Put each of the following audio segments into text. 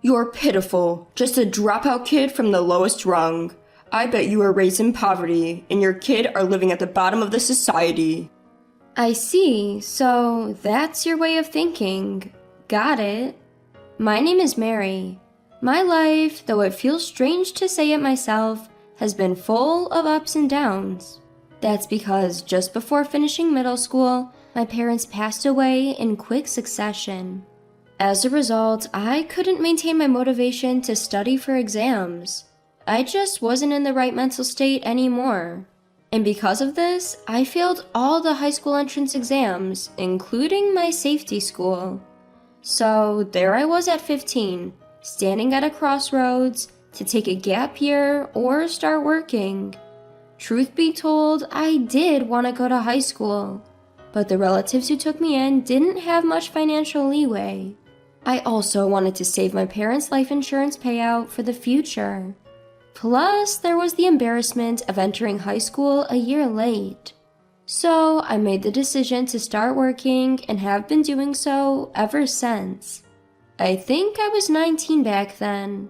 You're pitiful, just a dropout kid from the lowest rung. I bet you were raised in poverty, and your kid are living at the bottom of the society. I see, so that's your way of thinking. Got it. My name is Mary. My life, though it feels strange to say it myself, has been full of ups and downs. That's because just before finishing middle school, my parents passed away in quick succession. As a result, I couldn't maintain my motivation to study for exams. I just wasn't in the right mental state anymore. And because of this, I failed all the high school entrance exams, including my safety school. So there I was at 15, standing at a crossroads to take a gap year or start working. Truth be told, I did want to go to high school, but the relatives who took me in didn't have much financial leeway. I also wanted to save my parents' life insurance payout for the future. Plus, there was the embarrassment of entering high school a year late. So, I made the decision to start working and have been doing so ever since. I think I was 19 back then,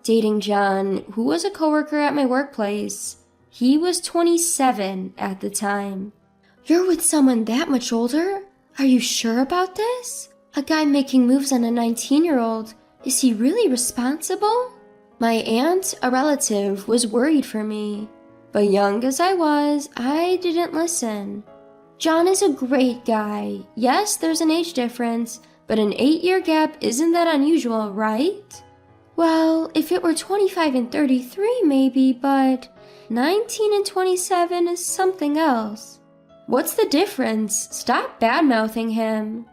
dating John, who was a coworker at my workplace. He was 27 at the time. You're with someone that much older? Are you sure about this? A guy making moves on a 19-year-old, is he really responsible? My aunt, a relative, was worried for me, but young as I was, I didn't listen. John is a great guy. Yes, there's an age difference, but an 8-year gap isn't that unusual, right? Well, if it were 25 and 33 maybe, but 19 and 27 is something else. What's the difference? Stop bad-mouthing him.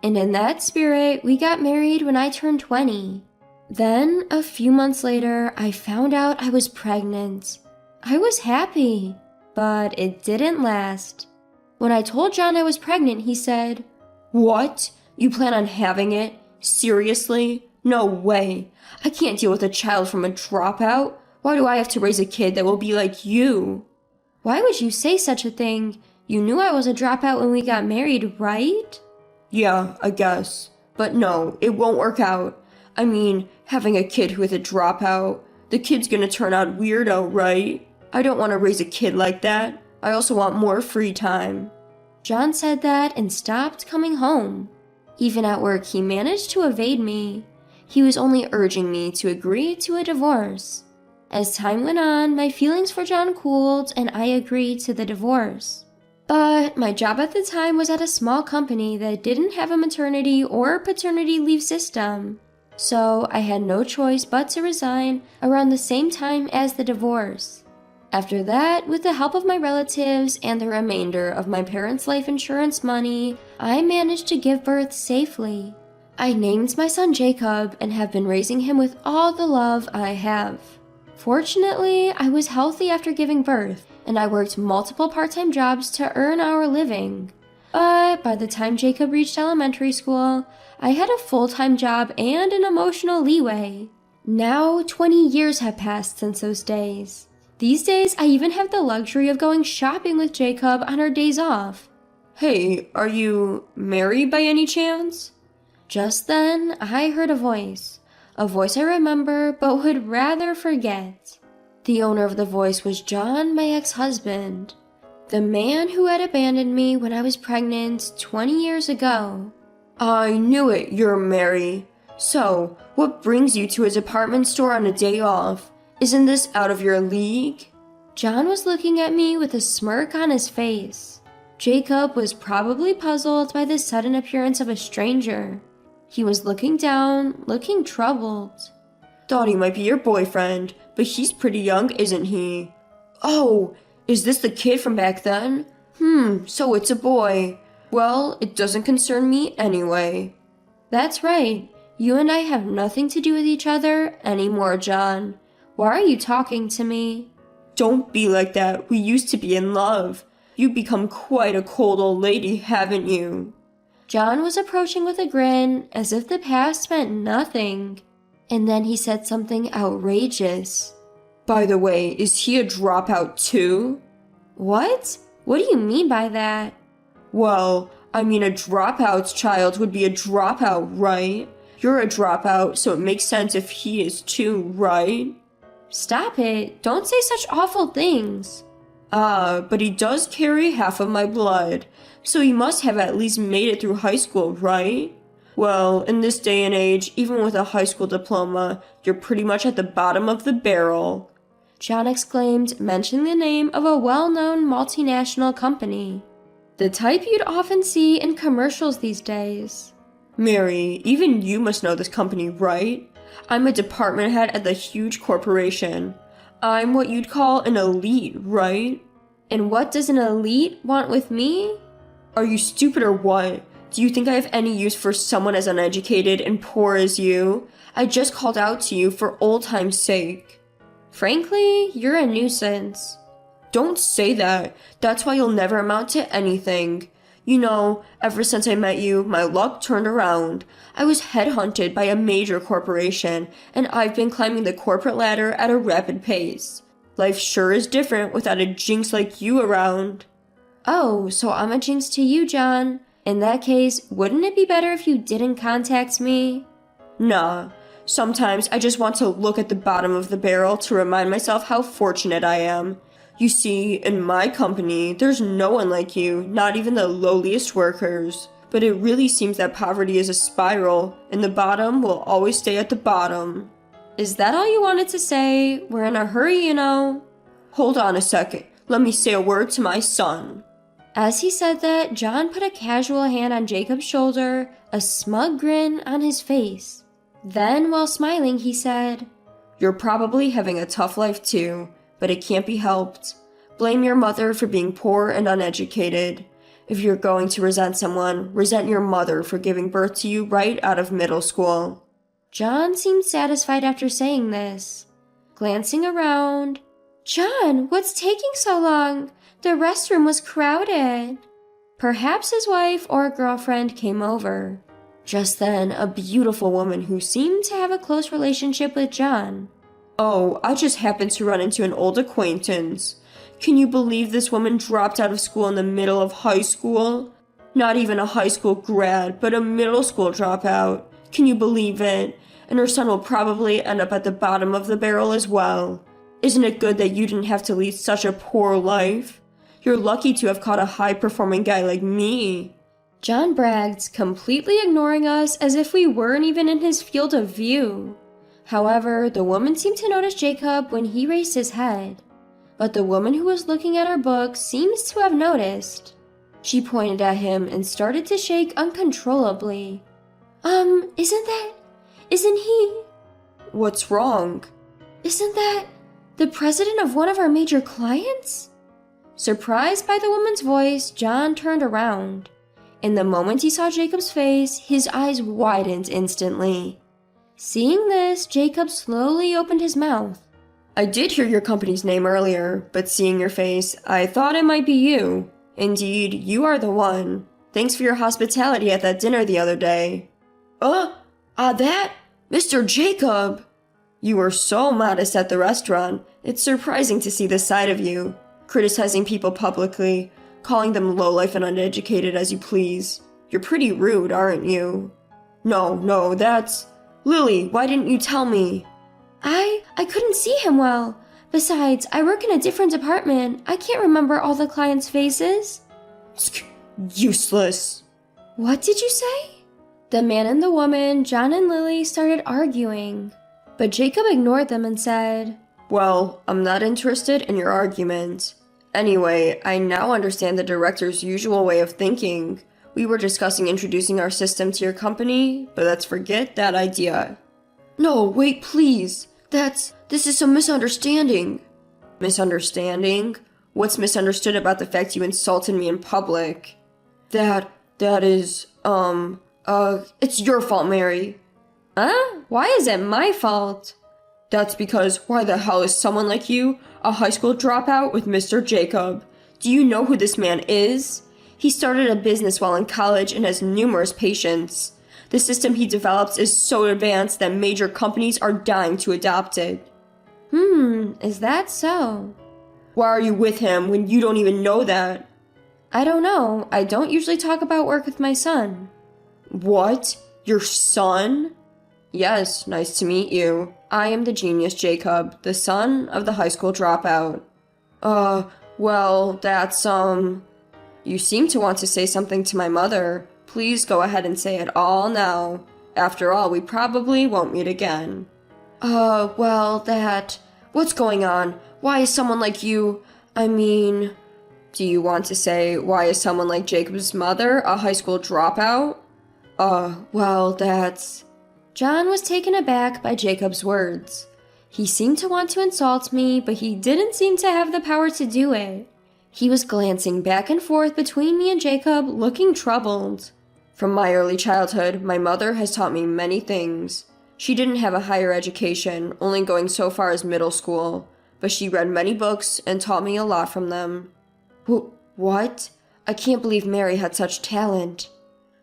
And in that spirit, we got married when I turned 20. Then, a few months later, I found out I was pregnant. I was happy, but it didn't last. When I told John I was pregnant, he said, "What? You plan on having it? Seriously? No way. I can't deal with a child from a dropout. Why do I have to raise a kid that will be like you?" Why would you say such a thing? You knew I was a dropout when we got married, right? Yeah, I guess. But no, it won't work out. I mean, having a kid with a dropout, the kid's gonna turn out weirdo, right? I don't want to raise a kid like that. I also want more free time. John said that and stopped coming home. Even at work, he managed to evade me. He was only urging me to agree to a divorce. As time went on, my feelings for John cooled and I agreed to the divorce. But my job at the time was at a small company that didn't have a maternity or paternity leave system. So I had no choice but to resign around the same time as the divorce. After that, with the help of my relatives and the remainder of my parents' life insurance money, I managed to give birth safely. I named my son Jacob and have been raising him with all the love I have. Fortunately, I was healthy after giving birth, and I worked multiple part-time jobs to earn our living. But by the time Jacob reached elementary school, I had a full-time job and an emotional leeway. Now, 20 years have passed since those days. These days, I even have the luxury of going shopping with Jacob on our days off. Hey, are you married by any chance? Just then, I heard a voice I remember but would rather forget. The owner of the voice was John, my ex-husband, the man who had abandoned me when I was pregnant 20 years ago. I knew it, you're Mary. So, what brings you to his apartment store on a day off? Isn't this out of your league? John was looking at me with a smirk on his face. Jacob was probably puzzled by the sudden appearance of a stranger. He was looking down, looking troubled. Thought he might be your boyfriend, but he's pretty young, isn't he? Oh, is this the kid from back then? So it's a boy. Well, it doesn't concern me anyway. That's right. You and I have nothing to do with each other anymore, John. Why are you talking to me? Don't be like that. We used to be in love. You've become quite a cold old lady, haven't you? John was approaching with a grin, as if the past meant nothing. And then he said something outrageous. By the way, is he a dropout too? What? What do you mean by that? Well, I mean a dropout's child would be a dropout, right? You're a dropout, so it makes sense if he is too, right? Stop it. Don't say such awful things. But he does carry half of my blood, so he must have at least made it through high school, right? Well, in this day and age, even with a high school diploma, you're pretty much at the bottom of the barrel. John exclaimed, mentioning the name of a well-known multinational company. The type you'd often see in commercials these days. Mary, even you must know this company, right? I'm a department head at the huge corporation. I'm what you'd call an elite, right? And what does an elite want with me? Are you stupid or what? Do you think I have any use for someone as uneducated and poor as you? I just called out to you for old time's sake. Frankly, you're a nuisance. Don't say that. That's why you'll never amount to anything. You know, ever since I met you, my luck turned around. I was headhunted by a major corporation, and I've been climbing the corporate ladder at a rapid pace. Life sure is different without a jinx like you around. Oh, so I'm a jinx to you, John. In that case, wouldn't it be better if you didn't contact me? Nah. Sometimes I just want to look at the bottom of the barrel to remind myself how fortunate I am. You see, in my company, there's no one like you, not even the lowliest workers. But it really seems that poverty is a spiral, and the bottom will always stay at the bottom. Is that all you wanted to say? We're in a hurry, you know. Hold on a second. Let me say a word to my son. As he said that, John put a casual hand on Jacob's shoulder, a smug grin on his face. Then, while smiling, he said, You're probably having a tough life too, but it can't be helped. Blame your mother for being poor and uneducated. If you're going to resent someone, resent your mother for giving birth to you right out of middle school. John seemed satisfied after saying this. Glancing around, John, what's taking so long? The restroom was crowded. Perhaps his wife or girlfriend came over. Just then, a beautiful woman who seemed to have a close relationship with John. Oh, I just happened to run into an old acquaintance. Can you believe this woman dropped out of school in the middle of high school? Not even a high school grad, but a middle school dropout. Can you believe it? And her son will probably end up at the bottom of the barrel as well. Isn't it good that you didn't have to lead such a poor life? You're lucky to have caught a high-performing guy like me. John bragged, completely ignoring us as if we weren't even in his field of view. However, the woman seemed to notice Jacob when he raised his head. But the woman who was looking at our book seems to have noticed. She pointed at him and started to shake uncontrollably. Isn't he? What's wrong? Isn't that the president of one of our major clients? Surprised by the woman's voice, John turned around. In the moment he saw Jacob's face, his eyes widened instantly. Seeing this, Jacob slowly opened his mouth. I did hear your company's name earlier, but seeing your face, I thought it might be you. Indeed, you are the one. Thanks for your hospitality at that dinner the other day. That? Mr. Jacob! You were so modest at the restaurant. It's surprising to see this side of you. Criticizing people publicly, calling them lowlife and uneducated as you please. You're pretty rude, aren't you? No, that's... Lily, why didn't you tell me? I couldn't see him well. Besides, I work in a different department. I can't remember all the clients' faces. Useless. What did you say? The man and the woman, John and Lily, started arguing. But Jacob ignored them and said, Well, I'm not interested in your argument. Anyway, I now understand the director's usual way of thinking. We were discussing introducing our system to your company, but let's forget that idea. No, wait, please. This is some misunderstanding. Misunderstanding? What's misunderstood about the fact you insulted me in public? That is, it's your fault, Mary. Huh? Why is it my fault? That's because why the hell is someone like you a high school dropout with Mr. Jacob? Do you know who this man is? He started a business while in college and has numerous patients. The system he develops is so advanced that major companies are dying to adopt it. Is that so? Why are you with him when you don't even know that? I don't know. I don't usually talk about work with my son. What? Your son? Yes, nice to meet you. I am the genius Jacob, the son of the high school dropout. Well, that's, You seem to want to say something to my mother. Please go ahead and say it all now. After all, we probably won't meet again. What's going on? Why is someone like you... Do you want to say, why is someone like Jacob's mother a high school dropout? John was taken aback by Jacob's words. He seemed to want to insult me, but he didn't seem to have the power to do it. He was glancing back and forth between me and Jacob, looking troubled. From my early childhood, my mother has taught me many things. She didn't have a higher education, only going so far as middle school, but she read many books and taught me a lot from them. What? I can't believe Mary had such talent.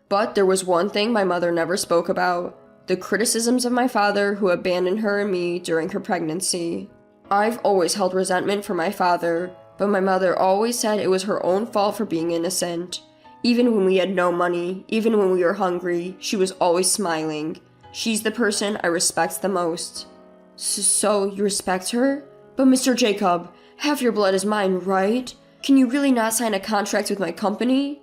But there was one thing my mother never spoke about. The criticisms of my father who abandoned her and me during her pregnancy. I've always held resentment for my father, but my mother always said it was her own fault for being innocent. Even when we had no money, even when we were hungry, she was always smiling. She's the person I respect the most. So you respect her? But Mr. Jacob, half your blood is mine, right? Can you really not sign a contract with my company?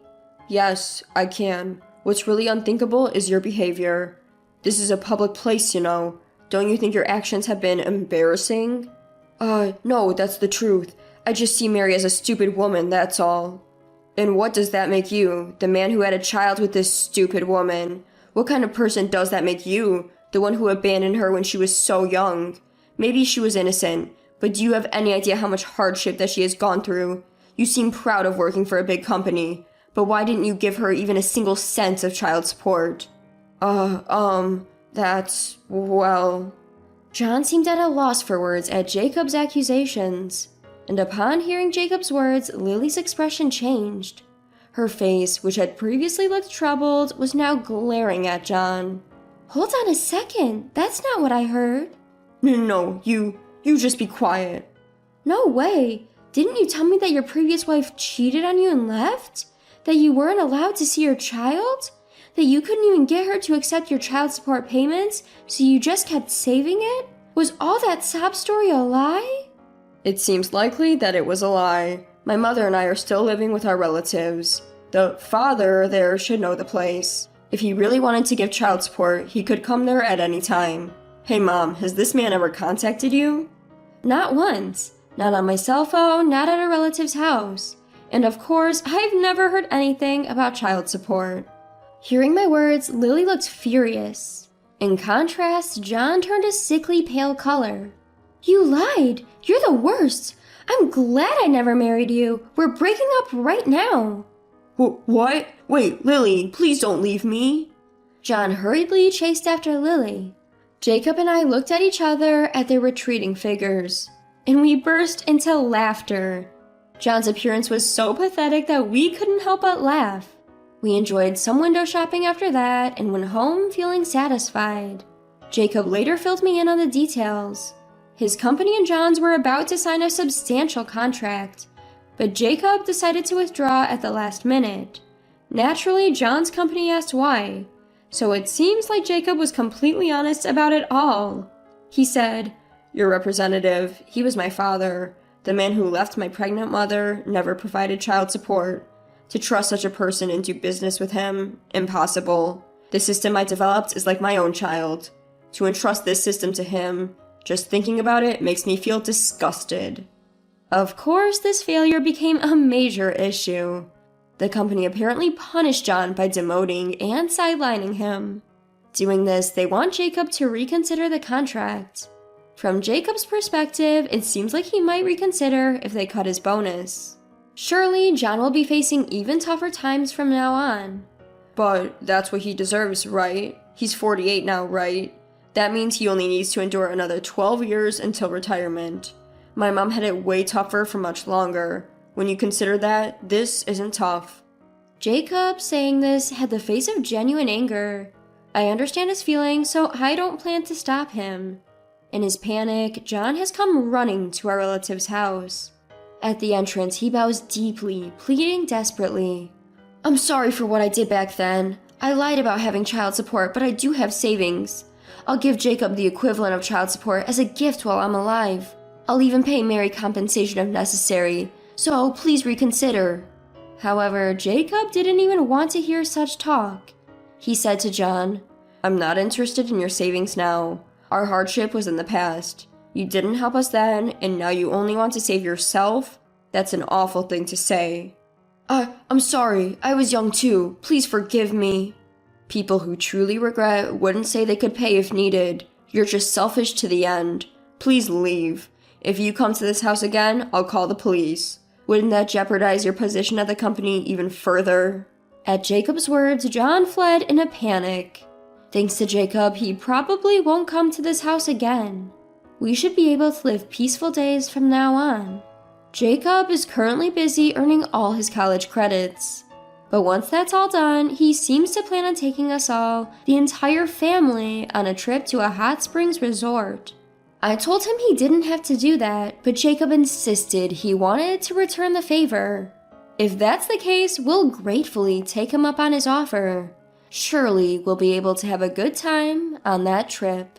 Yes, I can. What's really unthinkable is your behavior. This is a public place, you know. Don't you think your actions have been embarrassing? No, that's the truth. I just see Mary as a stupid woman, that's all. And what does that make you? The man who had a child with this stupid woman? What kind of person does that make you? The one who abandoned her when she was so young? Maybe she was innocent, but do you have any idea how much hardship that she has gone through? You seem proud of working for a big company, but why didn't you give her even a single cent of child support? Well... John seemed at a loss for words at Jacob's accusations, and upon hearing Jacob's words, Lily's expression changed. Her face, which had previously looked troubled, was now glaring at John. Hold on a second, that's not what I heard. No, you just be quiet. No way. Didn't you tell me that your previous wife cheated on you and left? That you weren't allowed to see your child? That you couldn't even get her to accept your child support payments, so you just kept saving it? Was all that sob story a lie? It seems likely that it was a lie. My mother and I are still living with our relatives. The father there should know the place. If he really wanted to give child support, he could come there at any time. Hey Mom, has this man ever contacted you? Not once. Not on my cell phone, not at a relative's house. And of course, I've never heard anything about child support. Hearing my words, Lily looked furious. In contrast, John turned a sickly pale color. You lied! You're the worst! I'm glad I never married you. We're breaking up right now. What? Wait, Lily, please don't leave me. John hurriedly chased after Lily. Jacob and I looked at each other at their retreating figures, and we burst into laughter. John's appearance was so pathetic that we couldn't help but laugh. We enjoyed some window shopping after that and went home feeling satisfied. Jacob later filled me in on the details. His company and John's were about to sign a substantial contract, but Jacob decided to withdraw at the last minute. Naturally, John's company asked why, so it seems like Jacob was completely honest about it all. He said, "Your representative, he was my father. The man who left my pregnant mother, never provided child support. To trust such a person and do business with him? Impossible. The system I developed is like my own child. To entrust this system to him, just thinking about it makes me feel disgusted." Of course, this failure became a major issue. The company apparently punished John by demoting and sidelining him. Doing this, they want Jacob to reconsider the contract. From Jacob's perspective, it seems like he might reconsider if they cut his bonus. Surely, John will be facing even tougher times from now on. But that's what he deserves, right? He's 48 now, right? That means he only needs to endure another 12 years until retirement. My mom had it way tougher for much longer. When you consider that, this isn't tough. Jacob, saying this, had the face of genuine anger. I understand his feelings, so I don't plan to stop him. In his panic, John has come running to our relative's house. At the entrance, he bows deeply, pleading desperately. "I'm sorry for what I did back then. I lied about having child support, but I do have savings. I'll give Jacob the equivalent of child support as a gift while I'm alive. I'll even pay Mary compensation if necessary, so please reconsider." However, Jacob didn't even want to hear such talk. He said to John, "I'm not interested in your savings now. Our hardship was in the past. You didn't help us then, and now you only want to save yourself? That's an awful thing to say." I'm sorry. I was young too. Please forgive me." People who truly regret wouldn't say they could pay if needed. You're just selfish to the end. Please leave. If you come to this house again, I'll call the police. Wouldn't that jeopardize your position at the company even further?" At Jacob's words, John fled in a panic. Thanks to Jacob, he probably won't come to this house again. We should be able to live peaceful days from now on. Jacob is currently busy earning all his college credits. But once that's all done, he seems to plan on taking us all, the entire family, on a trip to a hot springs resort. I told him he didn't have to do that, but Jacob insisted he wanted to return the favor. If that's the case, we'll gratefully take him up on his offer. Surely we'll be able to have a good time on that trip.